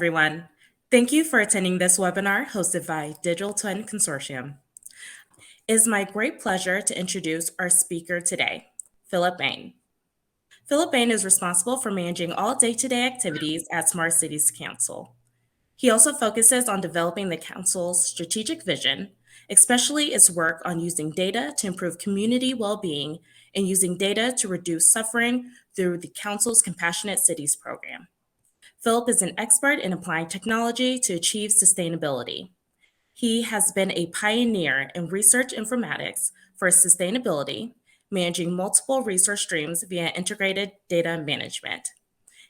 everyone. Thank you for attending this webinar hosted by Digital Twin Consortium. It is my great pleasure to introduce our speaker today, Philip Bain. Philip Bain is responsible for managing all day-to-day activities at Smart Cities Council. He also focuses on developing the Council's strategic vision, especially its work on using data to improve community well-being and using data to reduce suffering through the Council's Compassionate Cities program. Philip is an expert in applying technology to achieve sustainability. He has been a pioneer in research informatics for sustainability, managing multiple resource streams via integrated data management.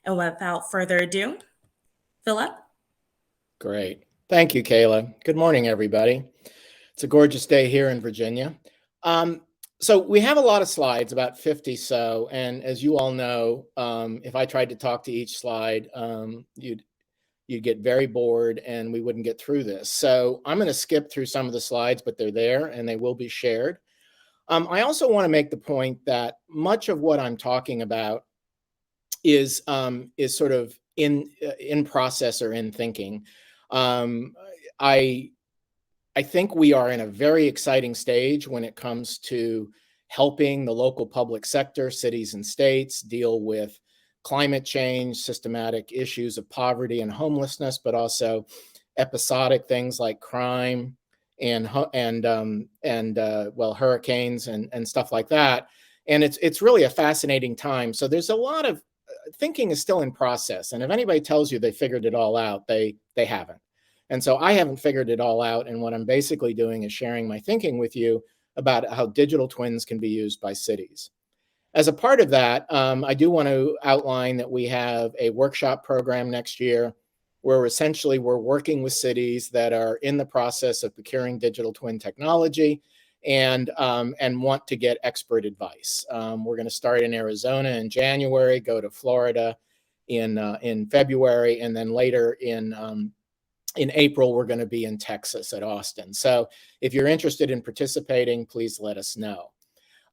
And without further ado, Philip? Great. Thank you, Kayla. Good morning, everybody. It's a gorgeous day here in Virginia. So we have a lot of slides, about 50 so, and as you all know, if I tried to talk to each slide, you'd get very bored and we wouldn't get through this. So I'm going to skip through some of the slides, but they're there and they will be shared. I also want to make the point that much of what I'm talking about is sort of in process or in thinking. I think we are in a very exciting stage when it comes to helping the local public sector, cities and states deal with climate change, systematic issues of poverty and homelessness, but also episodic things like crime and hurricanes and stuff like that. And it's really a fascinating time. So there's a lot of thinking is still in process. And if anybody tells you they figured it all out, they haven't. And so I haven't figured it all out. And what I'm basically doing is sharing my thinking with you about how digital twins can be used by cities. As a part of that, I do want to outline that we have a workshop program next year where essentially we're working with cities that are in the process of procuring digital twin technology and want to get expert advice. We're going to start in Arizona in January, go to Florida in February, and then later in April, we're going to be in Texas at Austin. So if you're interested in participating, please let us know.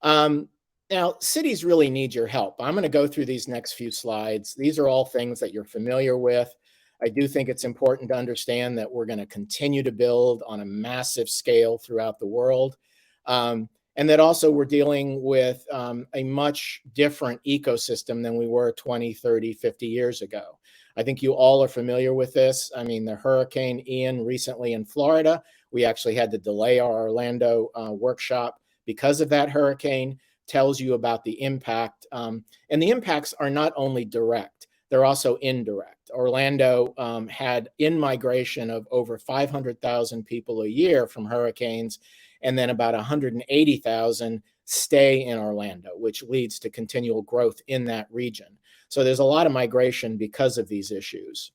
Now, cities really need your help. I'm going to go through these next few slides. These are all things that you're familiar with. I do think it's important to understand that we're going to continue to build on a massive scale throughout the world. And that also we're dealing with a much different ecosystem than we were 20, 30, 50 years ago. I think you all are familiar with this. I mean, the Hurricane Ian recently in Florida, we actually had to delay our Orlando workshop because of that hurricane, tells you about the impact. And the impacts are not only direct, they're also indirect. Orlando had in-migration of over 500,000 people a year from hurricanes, and then about 180,000 stay in Orlando, which leads to continual growth in that region. So there's a lot of migration because of these issues.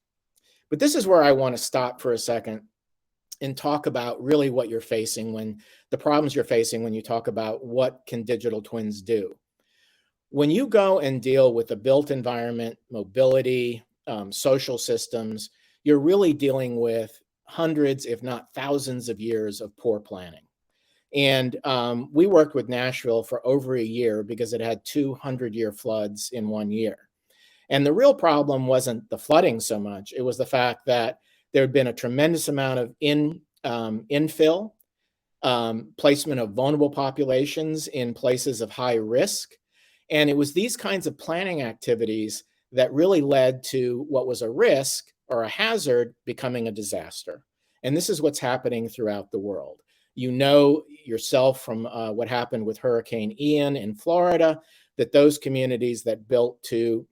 But this is where I want to stop for a second and talk about really what you're facing the problems you're facing when you talk about what can digital twins do. When you go and deal with the built environment, mobility, social systems, you're really dealing with hundreds, if not thousands of years of poor planning. And we worked with Nashville for over a year because it had 200-year floods in 1 year. And the real problem wasn't the flooding so much. It was the fact that there had been a tremendous amount of infill, placement of vulnerable populations in places of high risk. And it was these kinds of planning activities that really led to what was a risk or a hazard becoming a disaster. And this is what's happening throughout the world. You know yourself from what happened with Hurricane Ian in Florida, that those communities that built to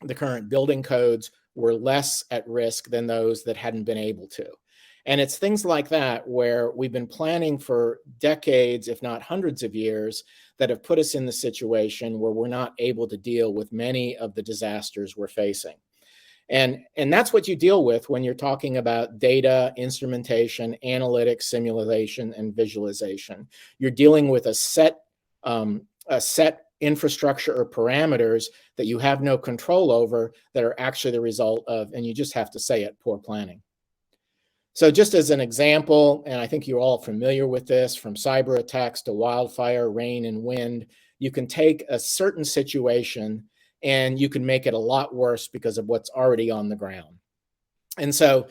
the current building codes were less at risk than those that hadn't been able to. And it's things like that where we've been planning for decades, if not hundreds of years, that have put us in the situation where we're not able to deal with many of the disasters we're facing. And that's what you deal with when you're talking about data, instrumentation, analytics, simulation, and visualization. You're dealing with a set infrastructure or parameters that you have no control over that are actually the result of, and you just have to say it, poor planning. So just as an example, and I think you're all familiar with this, from cyber attacks to wildfire, rain, and wind, you can take a certain situation and you can make it a lot worse because of what's already on the ground. And so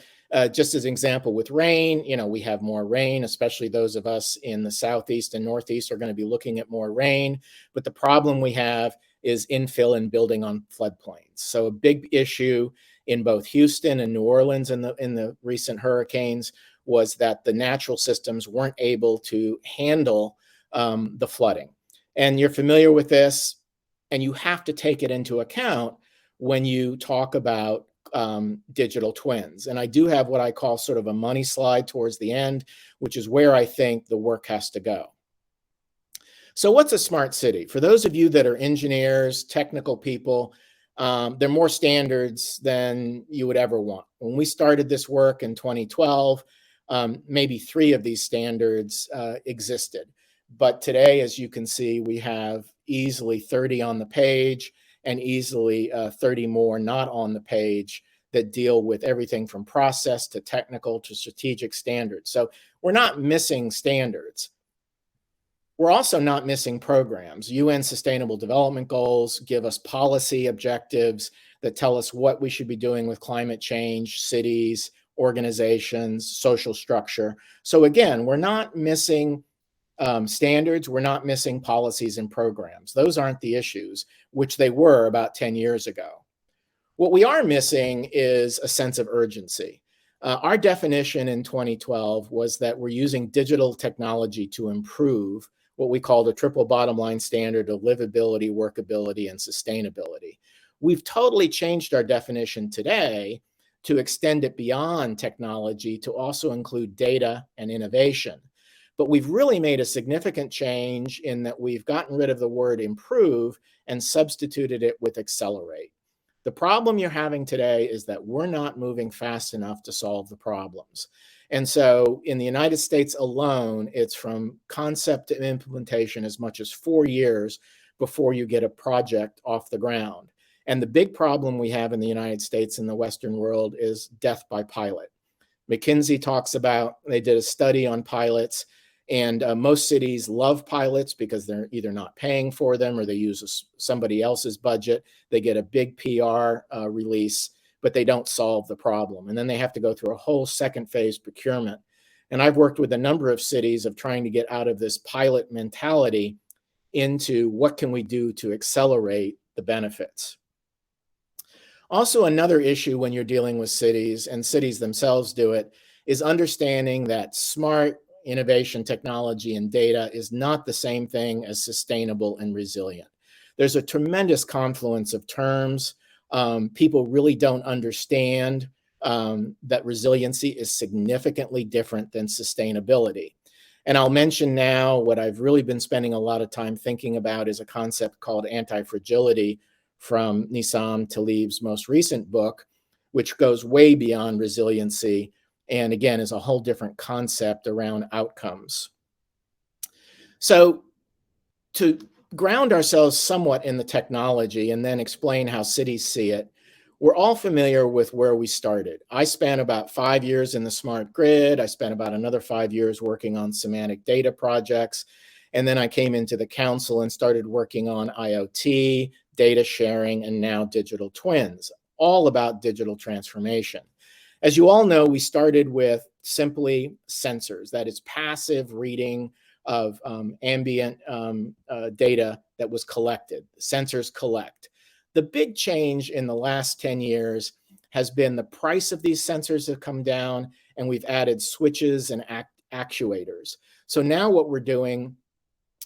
just as an example with rain, we have more rain, especially those of us in the Southeast and Northeast are going to be looking at more rain. But the problem we have is infill and building on floodplains. So a big issue in both Houston and New Orleans in the recent hurricanes was that the natural systems weren't able to handle the flooding. And you're familiar with this, and you have to take it into account when you talk about digital twins. And I do have what I call sort of a money slide towards the end, which is where I think the work has to go. So what's a smart city? For those of you that are engineers, technical people, there are more standards than you would ever want. When we started this work in 2012, maybe 3 of these standards existed. But today, as you can see, we have easily 30 on the page and easily 30 more not on the page that deal with everything from process to technical to strategic standards. So we're not missing standards. We're also not missing programs. UN Sustainable Development Goals give us policy objectives that tell us what we should be doing with climate change, cities, organizations, social structure. So again, we're not missing standards, we're not missing policies and programs. Those aren't the issues, which they were about 10 years ago. What we are missing is a sense of urgency. Our definition in 2012 was that we're using digital technology to improve what we call the triple bottom line standard of livability, workability, and sustainability. We've totally changed our definition today to extend it beyond technology to also include data and innovation. But we've really made a significant change in that we've gotten rid of the word improve and substituted it with accelerate. The problem you're having today is that we're not moving fast enough to solve the problems. And so in the United States alone, it's from concept to implementation as much as 4 years before you get a project off the ground. And the big problem we have in the United States and the Western world is death by pilot. McKinsey talks about, they did a study on pilots, and most cities love pilots because they're either not paying for them or they use somebody else's budget. They get a big PR release, but they don't solve the problem. And then they have to go through a whole second phase procurement. And I've worked with a number of cities of trying to get out of this pilot mentality into what can we do to accelerate the benefits. Also, another issue when you're dealing with cities, and cities themselves do it, is understanding that smart innovation, technology, and data is not the same thing as sustainable and resilient. There's a tremendous confluence of terms. People really don't understand that resiliency is significantly different than sustainability. And I'll mention now what I've really been spending a lot of time thinking about is a concept called anti-fragility from Nissam Taleb's most recent book, which goes way beyond resiliency and again is a whole different concept around outcomes. So to ground ourselves somewhat in the technology and then explain how cities see it, we're all familiar with where we started. I spent about 5 years in the smart grid. I spent about another 5 years working on semantic data projects. And then I came into the council and started working on IoT, data sharing, and now digital twins, all about digital transformation. As you all know, we started with simply sensors, that is passive reading of ambient data that was collected. Sensors collect. The big change in the last 10 years has been the price of these sensors have come down, and we've added switches and actuators. So now what we're doing,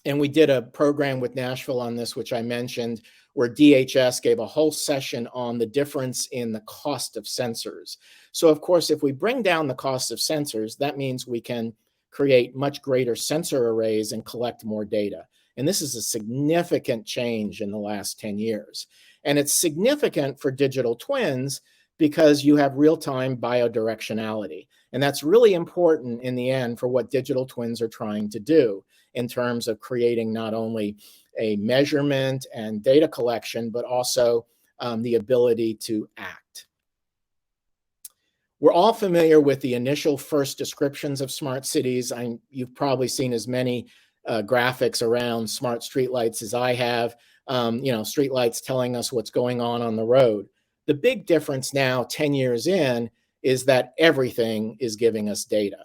and we did a program with Nashville on this, which I mentioned, where DHS gave a whole session on the difference in the cost of sensors. So of course, if we bring down the cost of sensors, that means we can create much greater sensor arrays and collect more data. And this is a significant change in the last 10 years. And it's significant for digital twins because you have real-time biodirectionality. And that's really important in the end for what digital twins are trying to do in terms of creating not only a measurement and data collection, but also the ability to act. We're all familiar with the initial first descriptions of smart cities. You've probably seen as many graphics around smart streetlights as I have, streetlights telling us what's going on the road. The big difference now, 10 years in, is that everything is giving us data.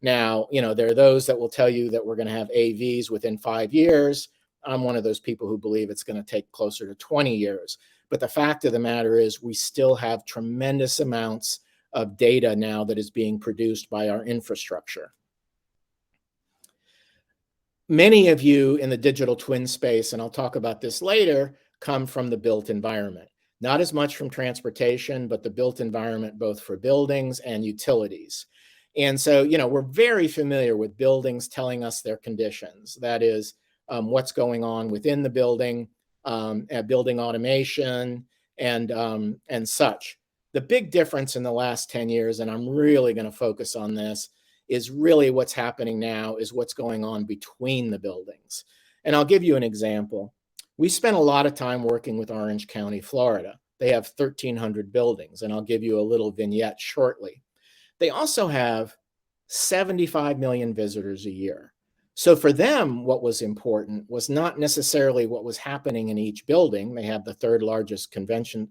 Now, there are those that will tell you that we're going to have AVs within 5 years. I'm one of those people who believe it's going to take closer to 20 years. But the fact of the matter is we still have tremendous amounts of data now that is being produced by our infrastructure. Many of you in the digital twin space, and I'll talk about this later, come from the built environment. Not as much from transportation, but the built environment, both for buildings and utilities. And so, we're very familiar with buildings telling us their conditions. That is, what's going on within the building, building automation, and such. The big difference in the last 10 years, and I'm really going to focus on this, is really what's happening now is what's going on between the buildings. And I'll give you an example. We spent a lot of time working with Orange County, Florida. They have 1,300 buildings, and I'll give you a little vignette shortly. They also have 75 million visitors a year. So for them, what was important was not necessarily what was happening in each building. They have the third largest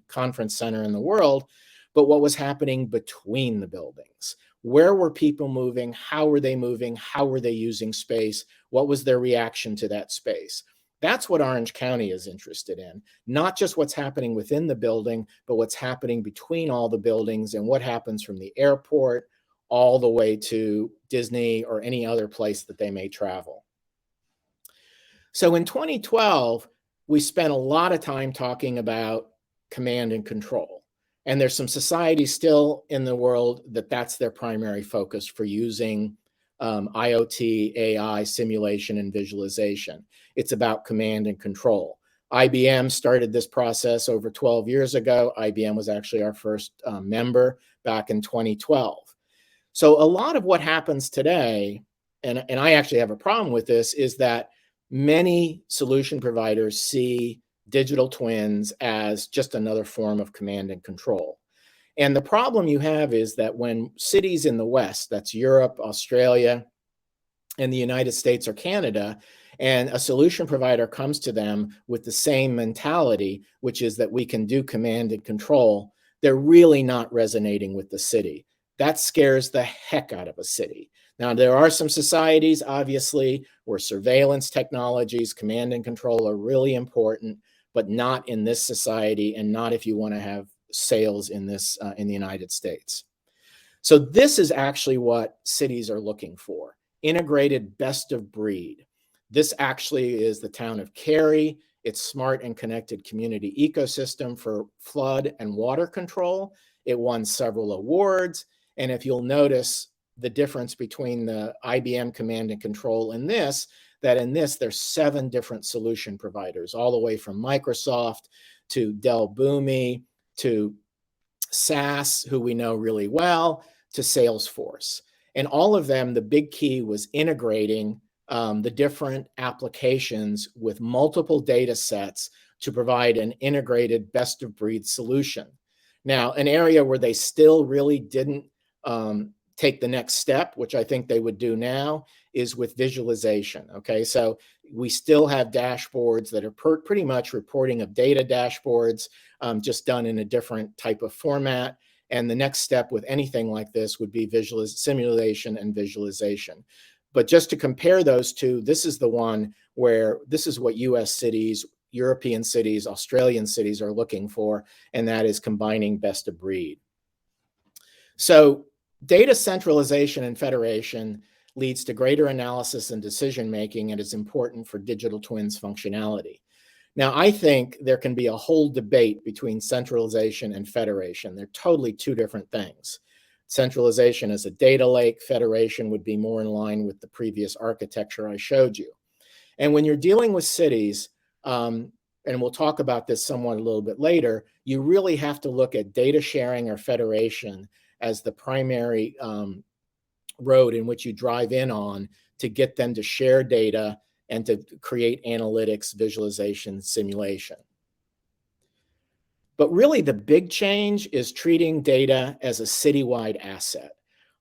conference center in the world, but what was happening between the buildings. Where were people moving? How were they moving? How were they using space? What was their reaction to that space? That's what Orange County is interested in, not just what's happening within the building, but what's happening between all the buildings and what happens from the airport all the way to Disney or any other place that they may travel. So in 2012, we spent a lot of time talking about command and control. And there's some societies still in the world that's their primary focus for using IoT, AI, simulation, and visualization. It's about command and control. IBM started this process over 12 years ago. IBM was actually our first member back in 2012. So a lot of what happens today, and I actually have a problem with this, is that many solution providers see digital twins as just another form of command and control. And the problem you have is that when cities in the West, that's Europe, Australia, and the United States or Canada, and a solution provider comes to them with the same mentality, which is that we can do command and control, they're really not resonating with the city. That scares the heck out of a city. Now, there are some societies, obviously, where surveillance technologies, command and control are really important, but not in this society and not if you want to have sales in this in the United States. So this is actually what cities are looking for: integrated best of breed. This actually is the town of Cary. It's smart and connected community ecosystem for flood and water control. It won several awards. And if you'll notice the difference between the IBM command and control and this, that in this, there's 7 different solution providers, all the way from Microsoft to Dell Boomi to SAS, who we know really well, to Salesforce. And all of them, the big key was integrating the different applications with multiple data sets to provide an integrated best of breed solution. Now, an area where they still really didn't take the next step, which I think they would do now, is with visualization. Okay, so we still have dashboards that are pretty much reporting of data dashboards, just done in a different type of format. And the next step with anything like this would be simulation and visualization. But just to compare those two, this is the one where this is what US cities, European cities, Australian cities are looking for, and that is combining best of breed. So data centralization and federation leads to greater analysis and decision-making, and is important for digital twins functionality. Now, I think there can be a whole debate between centralization and federation. They're totally two different things. Centralization is a data lake. Federation would be more in line with the previous architecture I showed you. And when you're dealing with cities, and we'll talk about this somewhat a little bit later, you really have to look at data sharing or federation as the primary road in which you drive in on to get them to share data and to create analytics, visualization, simulation. But really the big change is treating data as a citywide asset.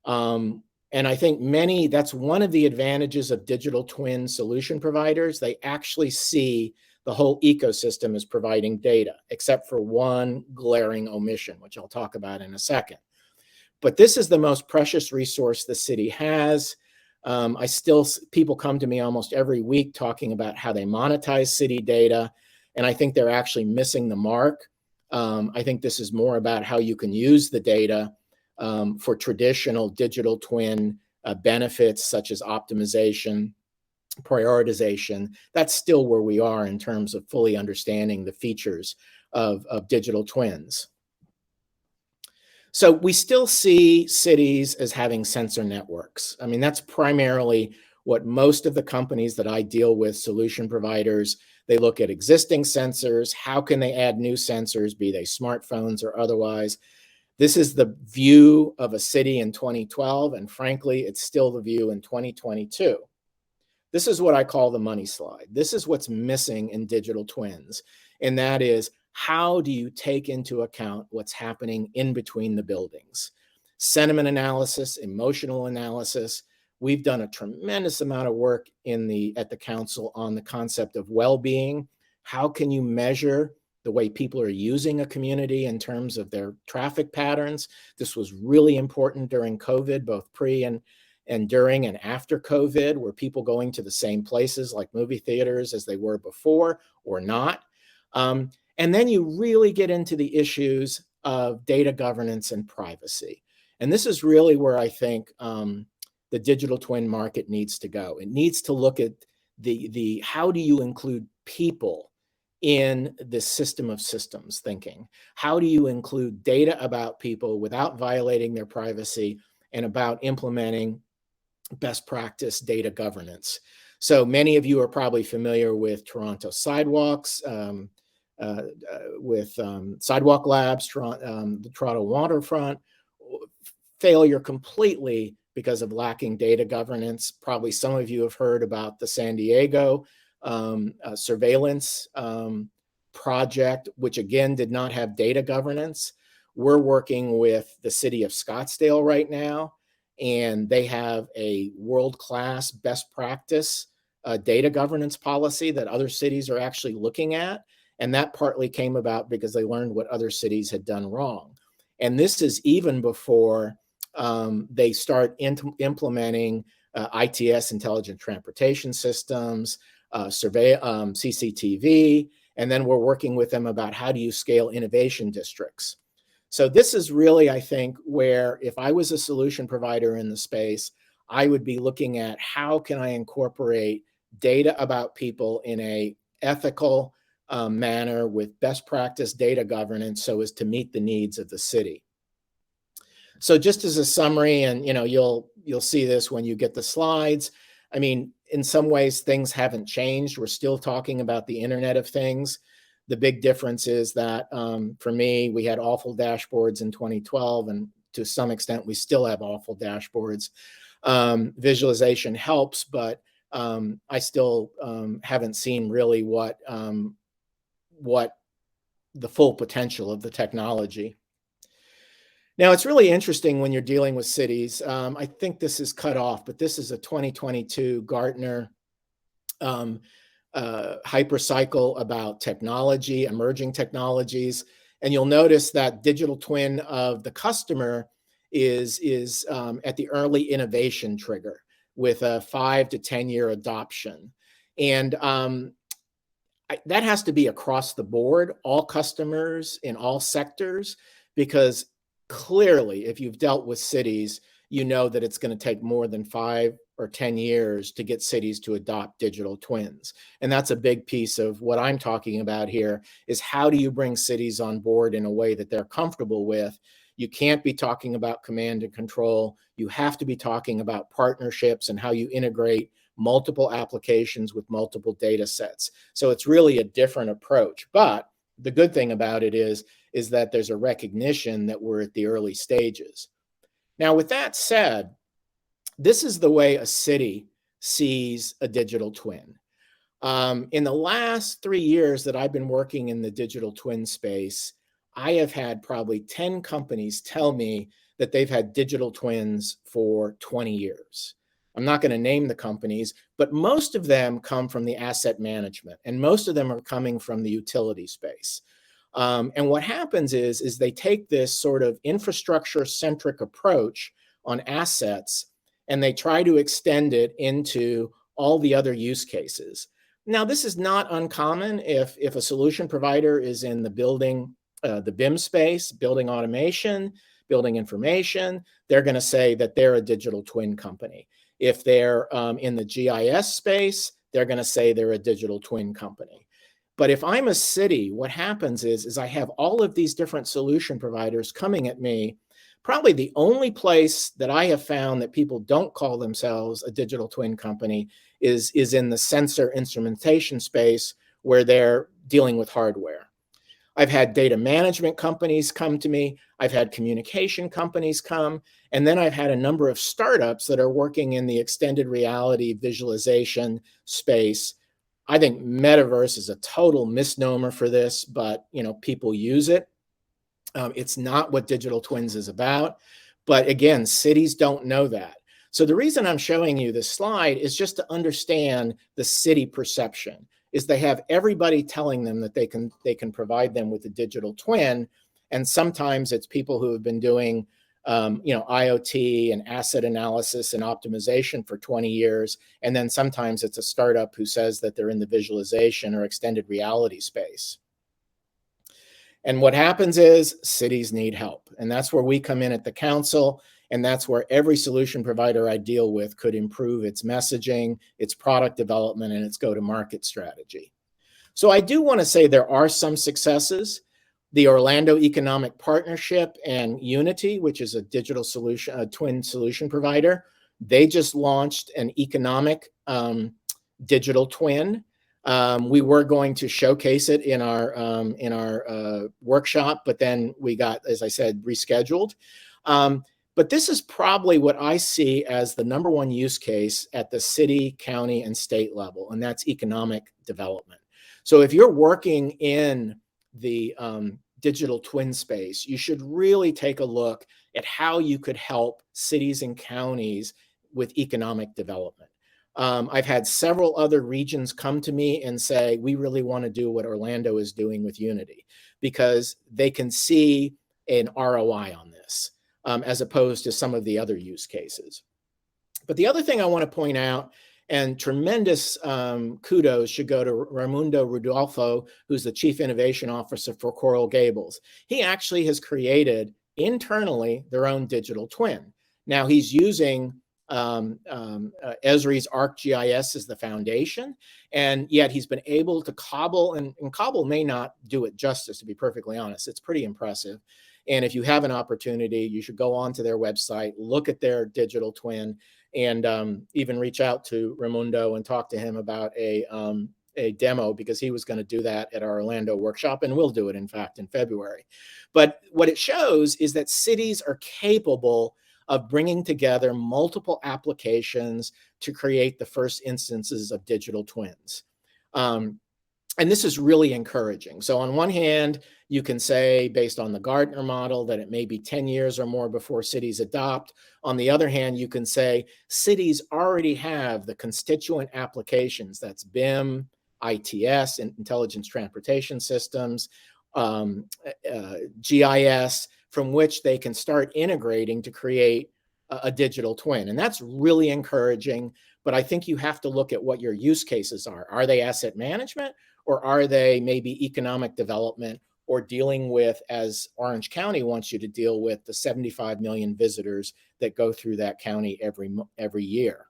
And I think that's one of the advantages of digital twin solution providers. They actually see the whole ecosystem as providing data, except for one glaring omission, which I'll talk about in a second. But this is the most precious resource the city has. People come to me almost every week talking about how they monetize city data, and I think they're actually missing the mark. I think this is more about how you can use the data for traditional digital twin benefits such as optimization, prioritization. That's still where we are in terms of fully understanding the features of digital twins. So we still see cities as having sensor networks. I mean, that's primarily what most of the companies that I deal with, solution providers, they look at existing sensors. How can they add new sensors, be they smartphones or otherwise? This is the view of a city in 2012, and frankly, it's still the view in 2022. This is what I call the money slide. This is what's missing in digital twins, and that is, how do you take into account what's happening in between the buildings? Sentiment analysis, emotional analysis. We've done a tremendous amount of work at the council on the concept of well-being. How can you measure the way people are using a community in terms of their traffic patterns? This was really important during COVID, both pre and during and after COVID. Were people going to the same places like movie theaters as they were before or not? And then you really get into the issues of data governance and privacy. And this is really where I think the digital twin market needs to go. It needs to look at the how do you include people in this system of systems thinking? How do you include data about people without violating their privacy and about implementing best practice data governance? So many of you are probably familiar with Toronto sidewalks, with Sidewalk Labs, the Toronto waterfront, failure completely because of lacking data governance. Probably some of you have heard about the San Diego surveillance project, which again did not have data governance. We're working with the city of Scottsdale right now, and they have a world-class best practice data governance policy that other cities are actually looking at. And that partly came about because they learned what other cities had done wrong. And this is even before they start implementing ITS, intelligent transportation systems, CCTV, and then we're working with them about how do you scale innovation districts. So this is really, I think, where if I was a solution provider in the space, I would be looking at how can I incorporate data about people in a ethical manner with best practice data governance so as to meet the needs of the city. So just as a summary, and you'll see this when you get the slides. I mean, in some ways, things haven't changed. We're still talking about the Internet of Things. The big difference is that for me, we had awful dashboards in 2012, and to some extent, we still have awful dashboards. Visualization helps, but I still haven't seen really what the full potential of the technology. Now, it's really interesting when you're dealing with cities. I think this is cut off, but this is a 2022 Gartner hypercycle about technology, emerging technologies. And you'll notice that digital twin of the customer is at the early innovation trigger with a 5 to 10 year adoption. And that has to be across the board, all customers in all sectors, because clearly, if you've dealt with cities, you know that it's going to take more than 5 or 10 years to get cities to adopt digital twins. And that's a big piece of what I'm talking about here, is how do you bring cities on board in a way that they're comfortable with? You can't be talking about command and control. You have to be talking about partnerships and how you integrate multiple applications with multiple data sets. So it's really a different approach. But the good thing about it is that there's a recognition that we're at the early stages. Now, with that said, this is the way a city sees a digital twin. In the last 3 years that I've been working in the digital twin space, I have had probably 10 companies tell me that they've had digital twins for 20 years. I'm not going to name the companies, but most of them come from the asset management, and most of them are coming from the utility space. And what happens is they take this sort of infrastructure-centric approach on assets, and they try to extend it into all the other use cases. Now, this is not uncommon if a solution provider is in the BIM space, building automation, building information, they're going to say that they're a digital twin company. If they're in the GIS space, they're going to say they're a digital twin company. But if I'm a city, what happens is I have all of these different solution providers coming at me. Probably the only place that I have found that people don't call themselves a digital twin company is in the sensor instrumentation space, where they're dealing with hardware. I've had data management companies come to me. I've had communication companies come. And then I've had a number of startups that are working in the extended reality visualization space. I think metaverse is a total misnomer for this, but people use it. It's not what digital twins is about. But again, cities don't know that. So the reason I'm showing you this slide is just to understand the city perception. Is they have everybody telling them that they can provide them with a digital twin, and sometimes it's people who have been doing IoT and asset analysis and optimization for 20 years, and then sometimes it's a startup who says that they're in the visualization or extended reality space. And what happens is cities need help, and that's where we come in at the council. And that's where every solution provider I deal with could improve its messaging, its product development, and its go-to-market strategy. So I do want to say there are some successes. The Orlando Economic Partnership and Unity, which is a digital solution, a twin solution provider, they just launched an economic digital twin. We were going to showcase it in our workshop, but then we got, as I said, rescheduled. But this is probably what I see as the number one use case at the city, county, and state level, and that's economic development. So if you're working in the digital twin space, you should really take a look at how you could help cities and counties with economic development. I've had several other regions come to me and say, we really want to do what Orlando is doing with Unity, because they can see an ROI on this. As opposed to some of the other use cases. But the other thing I want to point out, and tremendous kudos should go to Raimundo Rudolfo, who's the Chief Innovation Officer for Coral Gables. He actually has created internally their own digital twin. Now he's using Esri's ArcGIS as the foundation, and yet he's been able to cobble, and cobble may not do it justice, to be perfectly honest. It's pretty impressive. And if you have an opportunity, you should go onto their website, look at their digital twin, and even reach out to Raimundo and talk to him about a demo, because he was going to do that at our Orlando workshop, and we'll do it, in fact, in February. But what it shows is that cities are capable of bringing together multiple applications to create the first instances of digital twins. And this is really encouraging. So on one hand, you can say, based on the Gartner model, that it may be 10 years or more before cities adopt. On the other hand, you can say cities already have the constituent applications. That's BIM, ITS, Intelligence Transportation Systems, GIS, from which they can start integrating to create a digital twin. And that's really encouraging. But I think you have to look at what your use cases are. Are they asset management? Or are they maybe economic development, or dealing with, as Orange County wants you to deal with, the 75 million visitors that go through that county every year?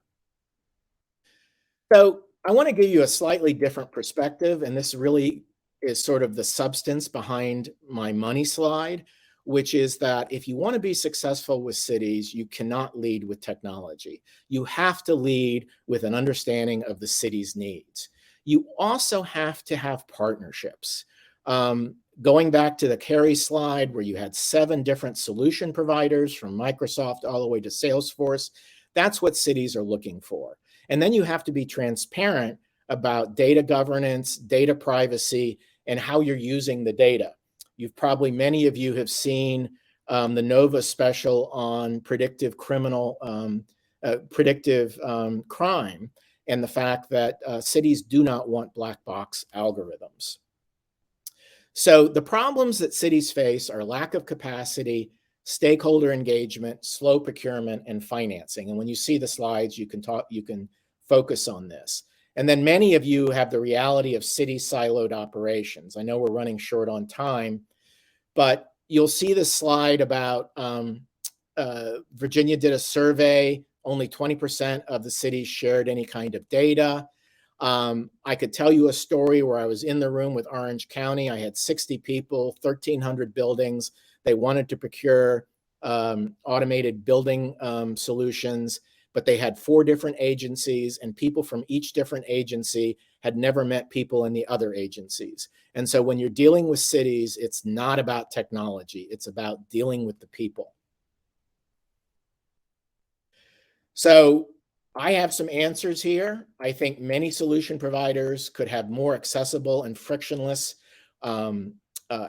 So I want to give you a slightly different perspective, and this really is sort of the substance behind my money slide, which is that if you want to be successful with cities, you cannot lead with technology. You have to lead with an understanding of the city's needs. You also have to have partnerships. Going back to the Carey slide, where you had 7 different solution providers from Microsoft all the way to Salesforce, that's what cities are looking for. And then you have to be transparent about data governance, data privacy, and how you're using the data. Many of you have seen the Nova special on predictive crime, and the fact that cities do not want black box algorithms. So the problems that cities face are lack of capacity, stakeholder engagement, slow procurement, and financing. And when you see the slides, you can focus on this. And then many of you have the reality of city siloed operations. I know we're running short on time, but you'll see the slide about Virginia did a survey. Only 20% of the cities shared any kind of data. I could tell you a story where I was in the room with Orange County. I had 60 people, 1,300 buildings. They wanted to procure automated building solutions, but they had 4 different agencies, and people from each different agency had never met people in the other agencies. And so when you're dealing with cities, it's not about technology, it's about dealing with the people. So I have some answers here. I think many solution providers could have more accessible and frictionless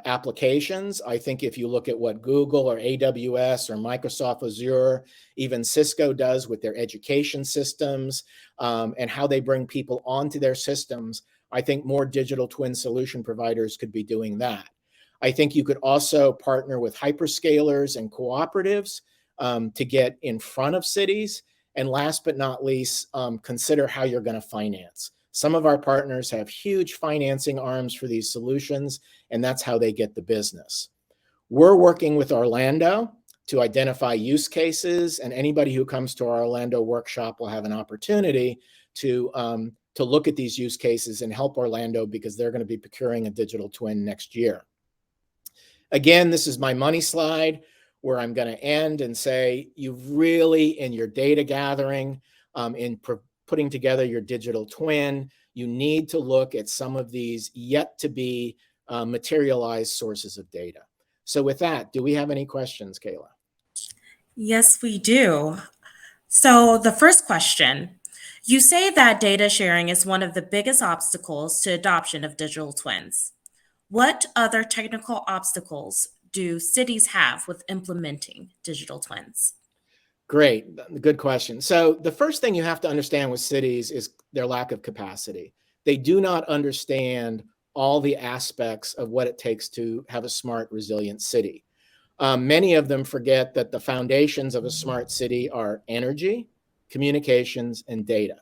applications. I think if you look at what Google or AWS or Microsoft Azure, even Cisco does with their education systems and how they bring people onto their systems, I think more digital twin solution providers could be doing that. I think you could also partner with hyperscalers and cooperatives to get in front of cities. And last but not least, consider how you're going to finance. Some of our partners have huge financing arms for these solutions, and that's how they get the business. We're working with Orlando to identify use cases, and anybody who comes to our Orlando workshop will have an opportunity to look at these use cases and help Orlando because they're going to be procuring a digital twin next year. Again, this is my money slide where I'm going to end and say you've really, in your data gathering, putting together your digital twin, you need to look at some of these yet to be materialized sources of data. So with that, do we have any questions, Kayla? Yes, we do. So, the first question, you say that data sharing is one of the biggest obstacles to adoption of digital twins. What other technical obstacles do cities have with implementing digital twins? Great, good question. So the first thing you have to understand with cities is their lack of capacity. They do not understand all the aspects of what it takes to have a smart, resilient city. Many of them forget that the foundations of a smart city are energy, communications, and data.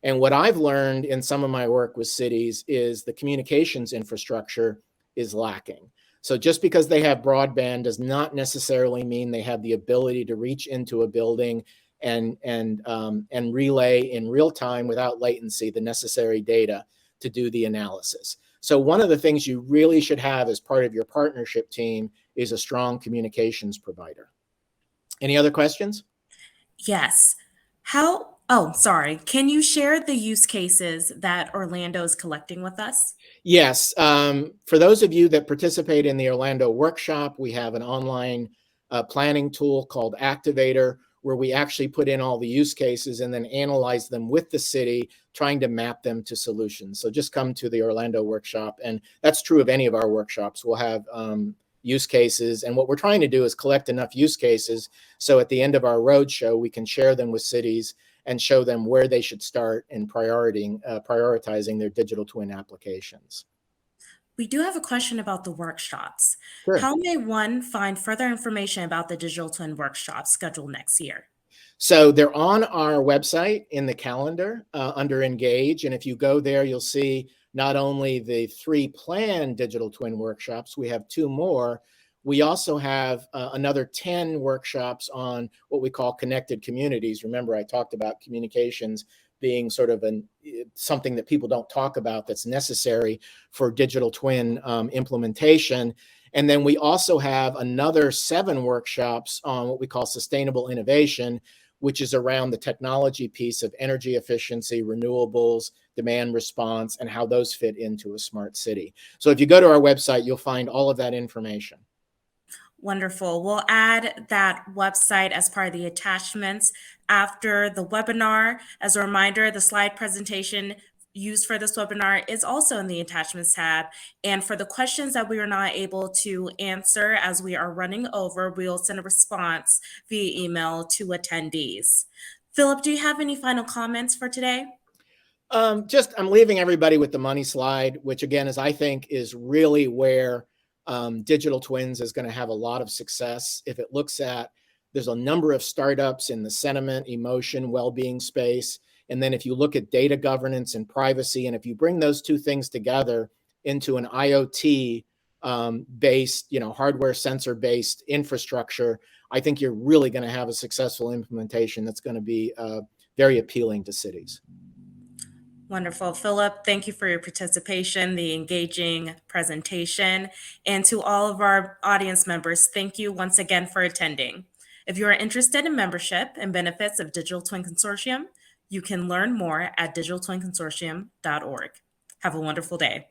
And what I've learned in some of my work with cities is the communications infrastructure is lacking. So just because they have broadband does not necessarily mean they have the ability to reach into a building and relay in real time without latency the necessary data to do the analysis. So one of the things you really should have as part of your partnership team is a strong communications provider. Any other questions? Yes. Sorry. Can you share the use cases that Orlando is collecting with us? Yes. For those of you that participate in the Orlando workshop, we have an online planning tool called Activator, where we actually put in all the use cases and then analyze them with the city, trying to map them to solutions. So just come to the Orlando workshop. And that's true of any of our workshops. We'll have use cases. And what we're trying to do is collect enough use cases so at the end of our roadshow, we can share them with cities and show them where they should start in prioritizing their digital twin applications. We do have a question about the workshops. Sure. How may one find further information about the digital twin workshops scheduled next year? So they're on our website in the calendar under Engage. And if you go there, you'll see not only the 3 planned digital twin workshops, we have 2 more. We also have another 10 workshops on what we call connected communities. Remember, I talked about communications being sort of something that people don't talk about that's necessary for digital twin implementation. And then we also have another 7 workshops on what we call sustainable innovation, which is around the technology piece of energy efficiency, renewables, demand response, and how those fit into a smart city. So if you go to our website, you'll find all of that information. Wonderful. We'll add that website as part of the attachments after the webinar. As a reminder, the slide presentation used for this webinar is also in the attachments tab. And for the questions that we are not able to answer as we are running over, we'll send a response via email to attendees. Philip, do you have any final comments for today? Just I'm leaving everybody with the money slide, which again is I think is really where digital twins is going to have a lot of success. If it looks at there's a number of startups in the sentiment, emotion, well-being space, and then if you look at data governance and privacy, and if you bring those two things together into an IoT based, hardware sensor based infrastructure, I think you're really going to have a successful implementation that's going to be very appealing to cities. Wonderful. Philip, thank you for your participation, the engaging presentation. And to all of our audience members, thank you once again for attending. If you are interested in membership and benefits of Digital Twin Consortium, you can learn more at digitaltwinconsortium.org. Have a wonderful day.